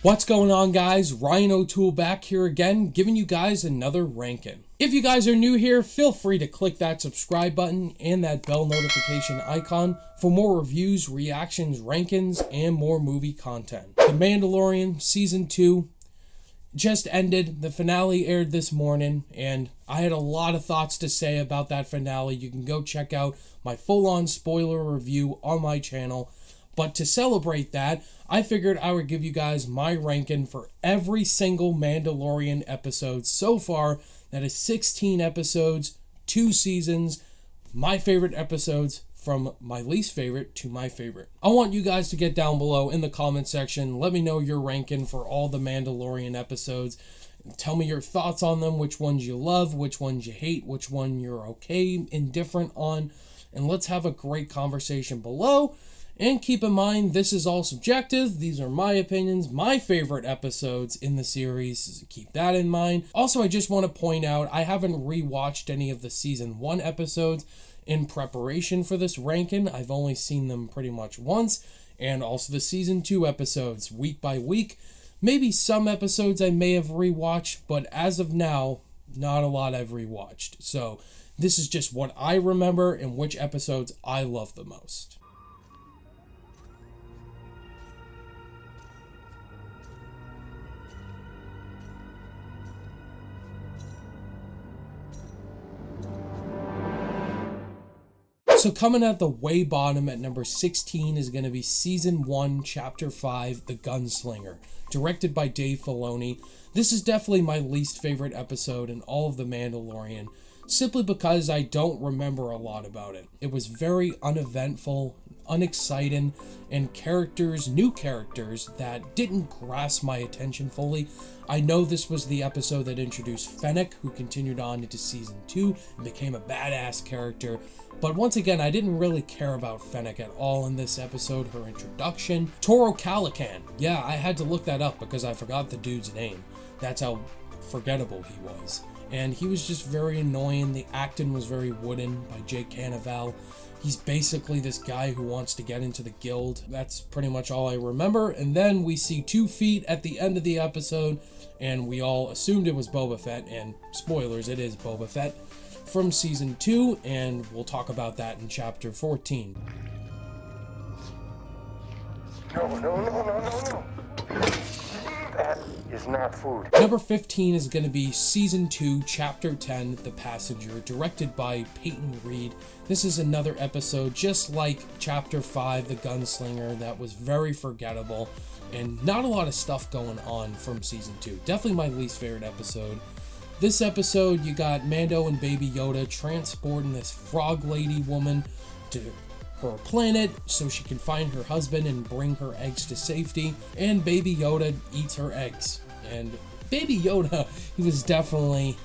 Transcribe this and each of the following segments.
What's going on, guys? Ryan O'Toole back here again, giving you guys another ranking. If you guys are new here, feel free to click that subscribe button and that bell notification icon for more reviews, reactions, rankings, and more movie content. The Mandalorian Season 2 just ended. The finale aired this morning, and I had a lot of thoughts to say about that finale. You can go check out my full-on spoiler review on my channel. But to celebrate that, I figured I would give you guys my ranking for every single Mandalorian episode so far. That is 16 episodes, 2 seasons, my favorite episodes from my least favorite to my favorite. I want you guys to get down below in the comment section. Let me know your ranking for all the Mandalorian episodes. Tell me your thoughts on them, which ones you love, which ones you hate, which one you're okay, indifferent on. And let's have a great conversation below. And keep in mind, this is all subjective. These are my opinions, my favorite episodes in the series. Keep that in mind. Also, I just want to point out, I haven't rewatched any of the Season 1 episodes in preparation for this ranking. I've only seen them pretty much once. And also the Season 2 episodes, week by week. Maybe some episodes I may have rewatched, but as of now, not a lot I've rewatched. So this is just what I remember and which episodes I love the most. So coming at the way bottom at number 16 is going to be Season 1, Chapter 5, The Gunslinger, directed by Dave Filoni. This is definitely my least favorite episode in all of The Mandalorian, simply because I don't remember a lot about it. It was very uneventful, unexciting, and new characters that didn't grasp my attention fully. I know this was the episode that introduced Fennec, who continued on into Season 2 and became a badass character. But once again, I didn't really care about Fennec at all in this episode, her introduction. Toro Calican. Yeah, I had to look that up because I forgot the dude's name. That's how forgettable he was. And he was just very annoying. The acting was very wooden by Jake Cannavale. He's basically this guy who wants to get into the guild. That's pretty much all I remember. And then we see 2 feet at the end of the episode, and we all assumed it was Boba Fett, and spoilers, it is Boba Fett from Season 2, and we'll talk about that in Chapter 14. No. That is not food. Number 15 is going to be Season 2, Chapter 10, The Passenger, directed by Peyton Reed. This is another episode, just like Chapter 5, The Gunslinger, that was very forgettable, and not a lot of stuff going on from Season 2. Definitely my least favorite episode. This episode, you got Mando and Baby Yoda transporting this frog lady woman to her planet so she can find her husband and bring her eggs to safety. And Baby Yoda eats her eggs. And Baby Yoda, he was definitely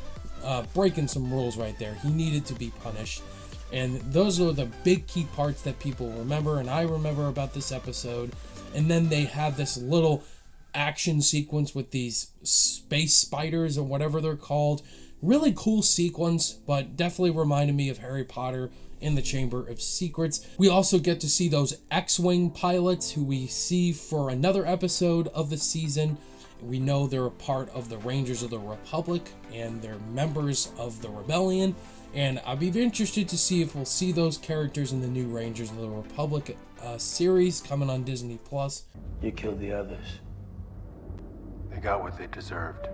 breaking some rules right there. He needed to be punished. And those are the big key parts that people remember, and I remember about this episode. And then they have this little action sequence with these space spiders or whatever they're called. Really cool sequence, but definitely reminded me of Harry Potter in the Chamber of Secrets. We also get to see those X-Wing pilots who we see for another episode of the season. We know they're a part of the Rangers of the Republic and they're members of the Rebellion. And I'd be interested to see if we'll see those characters in the new Rangers of the Republic series coming on Disney+. You killed the others. They got what they deserved.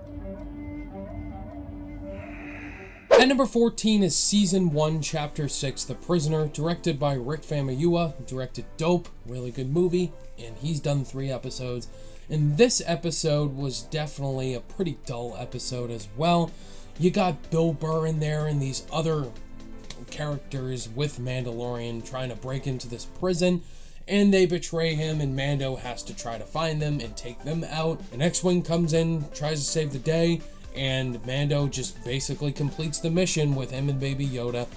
At number 14 is Season 1, Chapter 6, The Prisoner, directed by Rick Famuyiwa, who directed Dope, really good movie, and he's done 3 episodes. And this episode was definitely a pretty dull episode as well. You got Bill Burr in there and these other characters with Mandalorian trying to break into this prison, and they betray him, and Mando has to try to find them and take them out. An X-Wing comes in, tries to save the day, and Mando just basically completes the mission with him and Baby Yoda.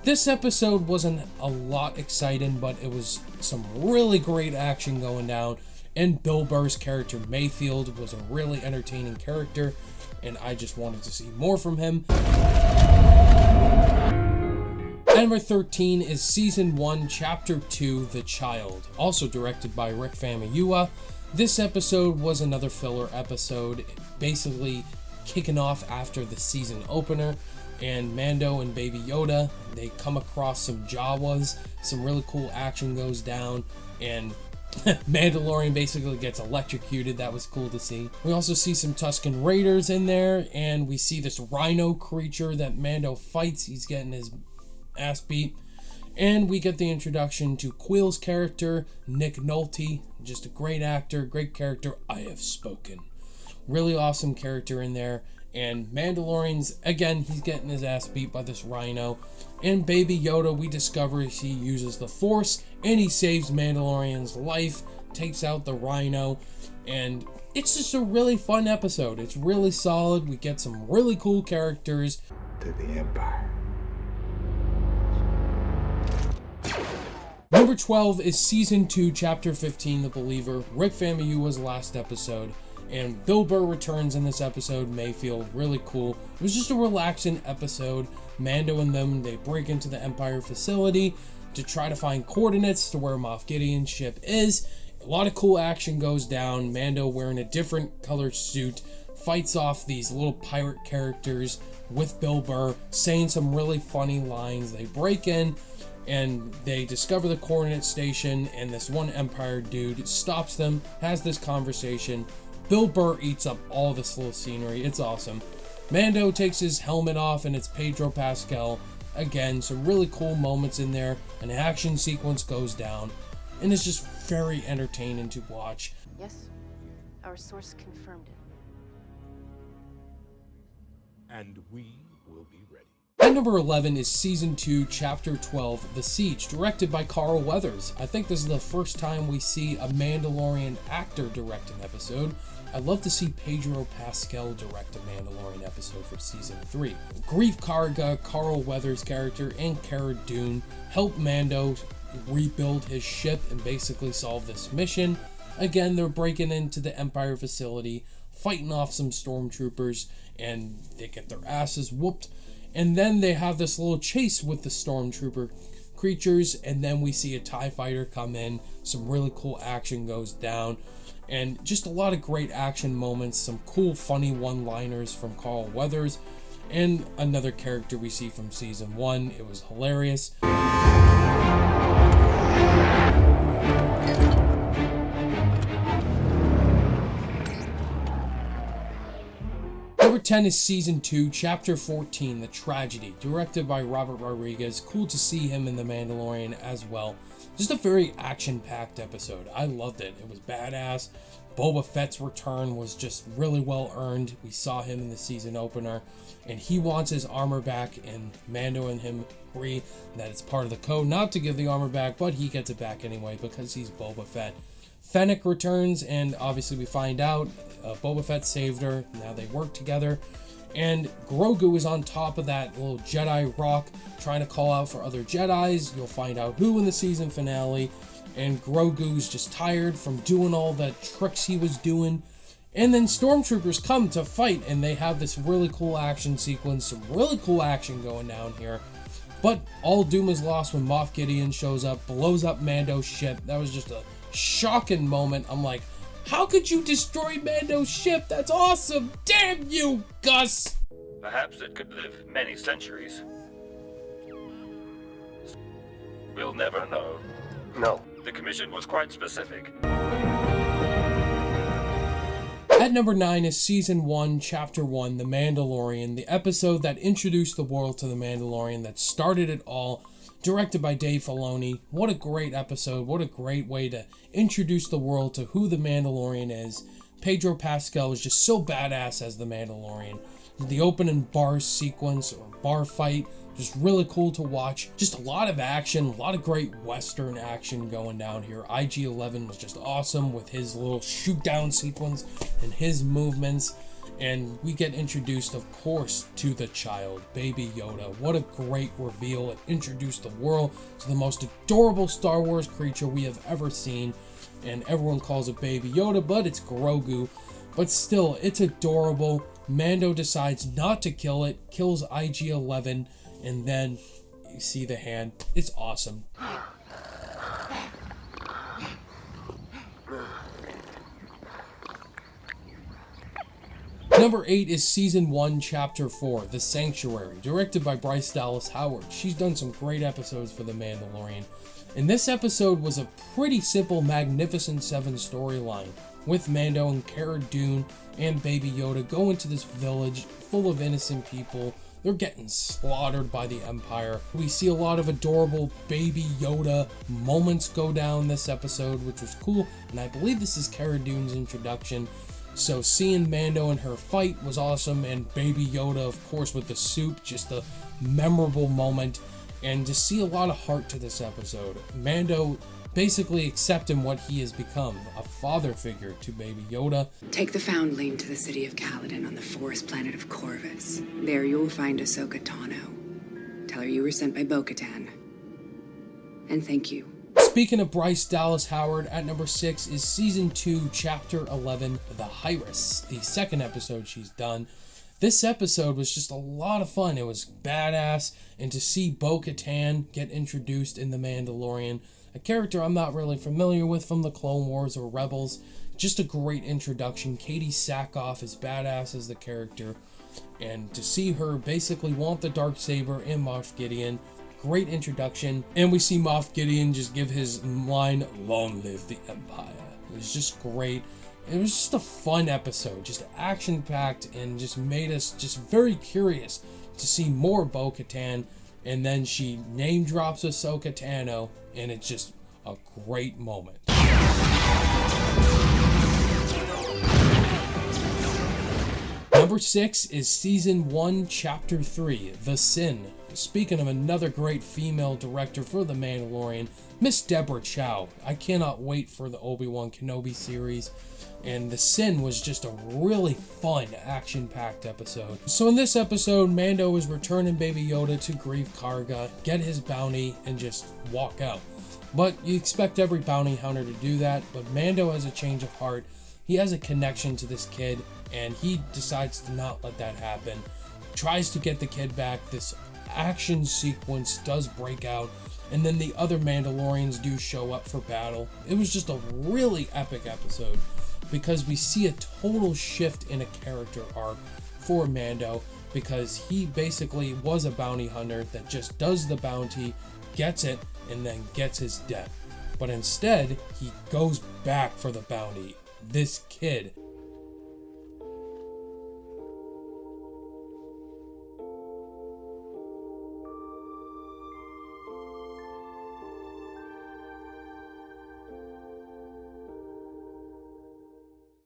This episode wasn't a lot exciting, but it was some really great action going down, and Bill Burr's character Mayfield was a really entertaining character, and I just wanted to see more from him. Number 13 is Season 1, Chapter 2, The Child, also directed by Rick Famuyiwa. This episode was another filler episode, basically kicking off after the season opener, and Mando and Baby Yoda, they come across some Jawas, some really cool action goes down, and Mandalorian basically gets electrocuted. That was cool to see. We also see some Tusken Raiders in there, and we see this rhino creature that Mando fights. He's getting his ass beat. And we get the introduction to Quill's character, Nick Nolte. Just a great actor, great character. I have spoken. Really awesome character in there. And Mandalorian's, again, he's getting his ass beat by this rhino. And Baby Yoda, we discover he uses the Force, and he saves Mandalorian's life, takes out the rhino, and it's just a really fun episode. It's really solid. We get some really cool characters. To the Empire. Number 12 is Season 2, Chapter 15, The Believer, Rick Famuyiwa's last episode. And Bill Burr returns in this episode. May feel really cool. It was just a relaxing episode. Mando and them, they break into the Empire facility to try to find coordinates to where Moff Gideon's ship is. A lot of cool action goes down. Mando, wearing a different colored suit, fights off these little pirate characters with Bill Burr, saying some really funny lines. They break in and they discover the coordinate station, and this one Empire dude stops them, has this conversation. Bill Burr eats up all this little scenery. It's awesome. Mando takes his helmet off, and it's Pedro Pascal. Again, some really cool moments in there. An action sequence goes down, and it's just very entertaining to watch. Yes, our source confirmed it. And we will be ready. At number 11 is Season 2, Chapter 12, The Siege, directed by Carl Weathers. I think this is the first time we see a Mandalorian actor direct an episode. I'd love to see Pedro Pascal direct a Mandalorian episode for Season 3. Grief Karga, Carl Weathers' character, and Cara Dune help Mando rebuild his ship and basically solve this mission. Again, they're breaking into the Empire facility, fighting off some stormtroopers, and they get their asses whooped. And then they have this little chase with the stormtrooper creatures, and then we see a TIE fighter come in. Some really cool action goes down, and just a lot of great action moments, some cool funny one-liners from Carl Weathers, and another character we see from Season 1. It was hilarious. Number 10 is Season 2, Chapter 14, The Tragedy, directed by Robert Rodriguez. Cool to see him in The Mandalorian as well. Just a very action-packed episode. I loved it. It was badass. Boba Fett's return was just really well earned. We saw him in the season opener, and he wants his armor back, and Mando and him agree that it's part of the code not to give the armor back, but he gets it back anyway because he's Boba Fett. Fennec returns, and obviously we find out Boba Fett saved her. Now they work together, and Grogu is on top of that little Jedi rock trying to call out for other Jedis. You'll find out who in the season finale, and Grogu's just tired from doing all the tricks he was doing. And then stormtroopers come to fight, and they have this really cool action sequence, some really cool action going down here. But all doom is lost when Moff Gideon shows up, blows up Mando's ship. That was just a shocking moment. I'm like, how could you destroy Mando's ship? That's awesome! Damn you, Gus! Perhaps it could live many centuries. We'll never know. No. The commission was quite specific. At number 9 is Season 1, Chapter 1, The Mandalorian, the episode that introduced the world to The Mandalorian, that started it all, directed by Dave Filoni. What a great episode. What a great way to introduce the world to who The Mandalorian is. Pedro Pascal is just so badass as The Mandalorian. The opening bar sequence, or bar fight, just really cool to watch. Just a lot of action, a lot of great Western action going down here. IG-11 was just awesome with his little shoot down sequence and his movements. And we get introduced, of course, to the child, Baby Yoda. What a great reveal. It introduced the world to the most adorable Star Wars creature we have ever seen. And everyone calls it Baby Yoda, but it's Grogu. But still, it's adorable. Mando decides not to kill it, kills IG-11, and then you see the hand. It's awesome. Number 8 is Season 1, Chapter 4, The Sanctuary, directed by Bryce Dallas Howard. She's done some great episodes for The Mandalorian. And this episode was a pretty simple Magnificent Seven storyline, with Mando and Cara Dune and Baby Yoda go into this village full of innocent people. They're getting slaughtered by the Empire. We see a lot of adorable Baby Yoda moments go down this episode, which was cool, and I believe this is Cara Dune's introduction. So seeing Mando and her fight was awesome, and Baby Yoda, of course, with the soup, just a memorable moment. And to see a lot of heart to this episode. Mando basically accepting what he has become, a father figure to Baby Yoda. Take the Foundling to the city of Caladan on the forest planet of Corvus. There you will find Ahsoka Tano. Tell her you were sent by Bo-Katan. And thank you. Speaking of Bryce Dallas Howard, at number 6 is Season 2, Chapter 11, The Hyrus, the second episode she's done. This episode was just a lot of fun. It was badass, and to see Bo-Katan get introduced in The Mandalorian, a character I'm not really familiar with from the Clone Wars or Rebels, just a great introduction. Katie Sackhoff is badass as the character, and to see her basically want the Darksaber and Moff Gideon, great introduction. And we see Moff Gideon just give his line, "Long live the Empire." It was just great. It was just a fun episode, just action-packed, and just made us just very curious to see more Bo-Katan. And then she name drops Ahsoka Tano, and it's just a great moment. Number 6 is Season 1, Chapter 3, The Sin. Speaking of another great female director for The Mandalorian, Miss Deborah Chow. I cannot wait for the Obi-Wan Kenobi series. And The Sin was just a really fun, action-packed episode. So in this episode, Mando is returning Baby Yoda to Greef Karga, get his bounty, and just walk out. But you expect every bounty hunter to do that, but Mando has a change of heart. He has a connection to this kid, and he decides to not let that happen. Tries to get the kid back. This action sequence does break out, and then the other Mandalorians do show up for battle. It was just a really epic episode, because we see a total shift in a character arc for Mando, because he basically was a bounty hunter that just does the bounty, gets it, and then gets his debt. But instead, he goes back for the bounty. This kid.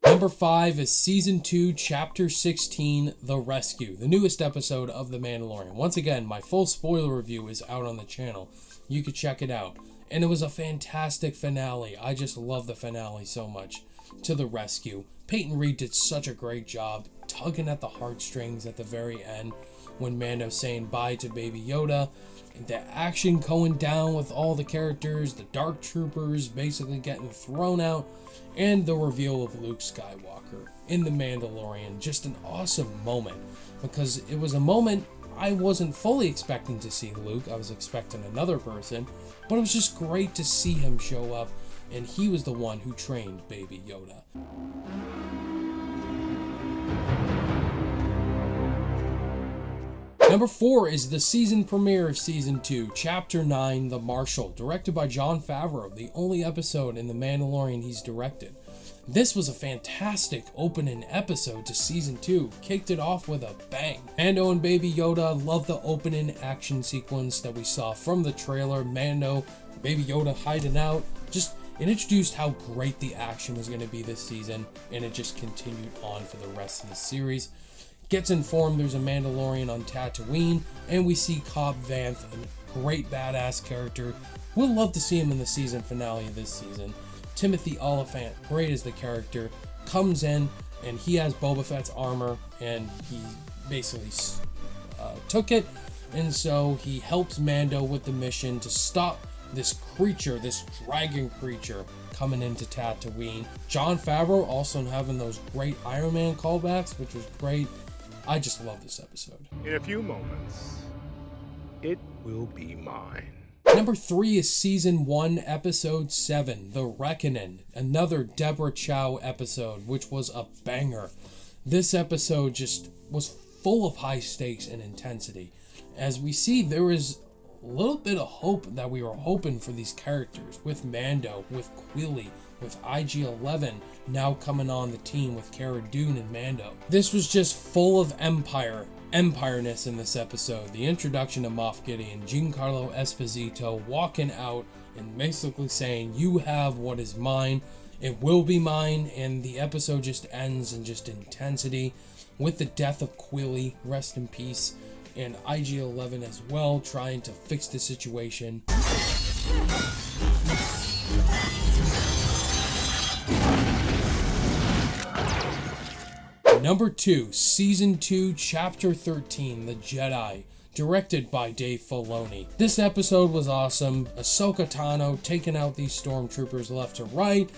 Number 5 is Season 2, Chapter 16, The Rescue, the newest episode of The Mandalorian. Once again, my full spoiler review is out on the channel. You could check it out. And it was a fantastic finale. I just love the finale so much. To The Rescue. Peyton Reed did such a great job, tugging at the heartstrings at the very end when Mando's saying bye to Baby Yoda. And the action going down with all the characters, the Dark Troopers basically getting thrown out, and the reveal of Luke Skywalker in The Mandalorian. Just an awesome moment, because it was a moment I wasn't fully expecting to see Luke. I was expecting another person, but it was just great to see him show up, and he was the one who trained Baby Yoda. Number 4 is the season premiere of Season 2, Chapter 9, The Marshal, directed by Jon Favreau, the only episode in The Mandalorian he's directed. This was a fantastic opening episode to Season 2, kicked it off with a bang. Mando and Baby Yoda, loved the opening action sequence that we saw from the trailer. Mando, Baby Yoda hiding out, it introduced how great the action was going to be this season, and it just continued on for the rest of the series. Gets informed there's a Mandalorian on Tatooine, and we see Cobb Vanth, a great badass character. We'll love to see him in the season finale of this season. Timothy Oliphant, great as the character, comes in, and he has Boba Fett's armor, and he basically took it, and so he helps Mando with the mission to stop this creature, this dragon creature, coming into Tatooine. Jon Favreau also having those great Iron Man callbacks, which was great. I just love this episode. In a few moments, it will be mine. Number 3 is Season 1, Episode 7, The Reckoning, another Deborah Chow episode, which was a banger. This episode just was full of high stakes and intensity. As we see, there was a little bit of hope that we were hoping for these characters, with Mando, with Quilly, with IG-11 now coming on the team with Cara Dune and Mando. This was just full of empireness in this episode. The introduction of Moff Gideon, Giancarlo Esposito walking out and basically saying, "You have what is mine, it will be mine," and the episode just ends in just intensity with the death of Quilly, rest in peace, and IG-11 as well, trying to fix the situation. Number 2, Season 2, Chapter 13, The Jedi, directed by Dave Filoni. This episode was awesome. Ahsoka Tano taking out these stormtroopers left to right,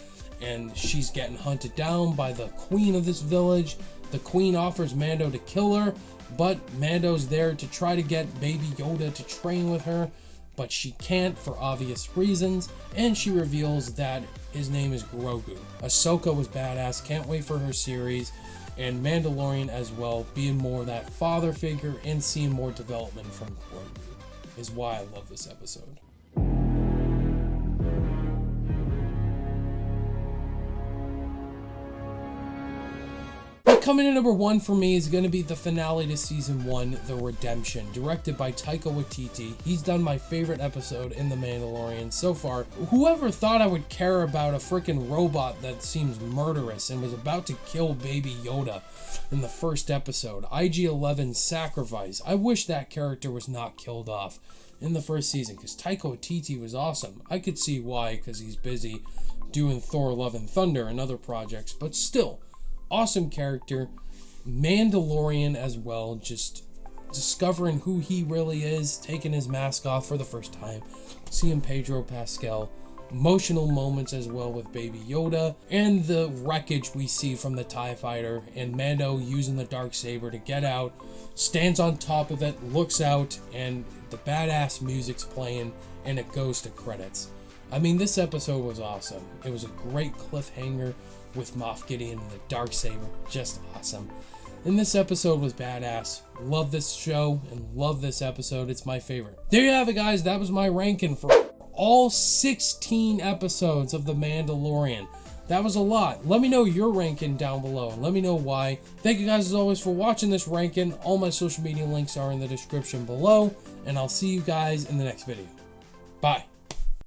and she's getting hunted down by the queen of this village. The queen offers Mando to kill her, but Mando's there to try to get Baby Yoda to train with her, but she can't for obvious reasons, and she reveals that his name is Grogu. Ahsoka was badass, can't wait for her series, and Mandalorian as well, being more that father figure and seeing more development from Grogu is why I love this episode. But coming in number 1 for me is going to be the finale to Season 1, The Redemption, directed by Taika Waititi. He's done my favorite episode in The Mandalorian so far. Whoever thought I would care about a freaking robot that seems murderous and was about to kill Baby Yoda in the first episode? IG-11's sacrifice. I wish that character was not killed off in the first season, because Taika Waititi was awesome. I could see why, because he's busy doing Thor Love and Thunder and other projects, but still, awesome character. Mandalorian as well, just discovering who he really is, taking his mask off for the first time, seeing Pedro Pascal, emotional moments as well with Baby Yoda, and the wreckage we see from the TIE Fighter, and Mando using the Darksaber to get out, stands on top of it, looks out, and the badass music's playing, and it goes to credits. I mean, this episode was awesome. It was a great cliffhanger with Moff Gideon and the Darksaber, just awesome. And this episode was badass. Love this show and love this episode. It's my favorite. There you have it, guys. That was my ranking for all 16 episodes of The Mandalorian. That was a lot. Let me know your ranking down below and let me know why. Thank you guys as always for watching this ranking. All my social media links are in the description below, and I'll see you guys in the next video. Bye.